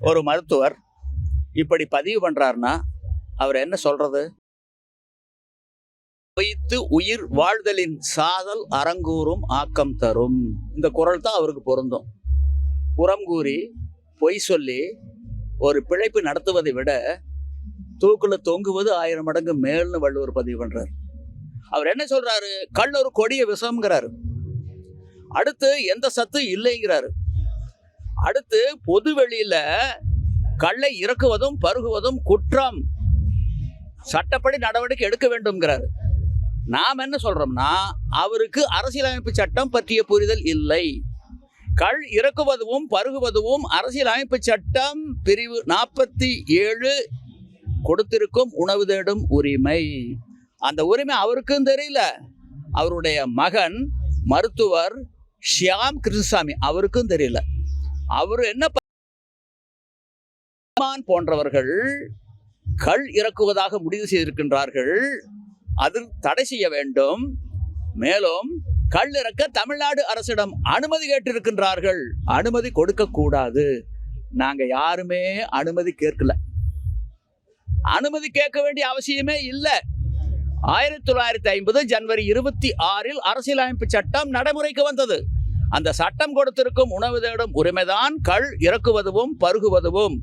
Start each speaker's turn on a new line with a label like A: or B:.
A: ஒரு மருத்துவர் இப்படி பதிவு பண்றாருன்னா அவர் என்ன சொல்றது? வைத்து உயிர் வாழ்தலின் சாதல் அறங்கூறும் ஆக்கம் தரும். இந்த குரல் தான் அவருக்கு பொருந்தும். புறம் கூறி பொய் சொல்லி ஒரு பிழைப்பு நடத்துவதை விட தூக்குல தொங்குவது 1000 மடங்கு மேல்னு வள்ளுவர் பதிவு பண்றாரு. அவர் என்ன சொல்றாரு? கல் ஒரு கொடிய விஷம்ங்கிறாரு. அடுத்து எந்த சத்து இல்லைங்கிறாரு. அடுத்து பொது வெளியில கல்லை இறக்குவதும் பருகுவதும் குற்றம், சட்டப்படி நடவடிக்கை எடுக்க வேண்டும்ங்கிறாரு. நாம் என்ன சொல்றோம்னா, அவருக்கு அரசியலமைப்பு சட்டம் பற்றிய புரிதல் இல்லை. கள் இறக்குவதும் பருகுவதும் அரசியலமைப்பு சட்டம் பிரிவு 47 கொடுத்திருக்கும் உணவு தேடும் உரிமை. அந்த உரிமை அவருக்கும் தெரியல, அவருடைய மகன் மருத்துவர் ஷியாம் கிருஷ்ணசாமி அவருக்கும் தெரியல. அவரு என்ன போன்றவர்கள் கள் இறக்குவதாக முடிவு செய்திருக்கின்றார்கள். அது தடை செய்ய வேண்டும். மேலும் கள் இறக்க தமிழ்நாடு அரசிடம் அனுமதி கேட்டிருக்கின்றார்கள். அனுமதி கொடுக்க கூடாது. நாங்க யாருமே அனுமதி கேட்கல. அனுமதி கேட்க வேண்டிய அவசியமே இல்லை. 1950 ஜனவரி 26 அரசியலமைப்பு சட்டம் நடைமுறைக்கு வந்தது. அந்த சட்டம் கொடுத்திருக்கும் உணவு தேடும் உரிமைதான் கள் இறக்குவதும் பருகுவதும்.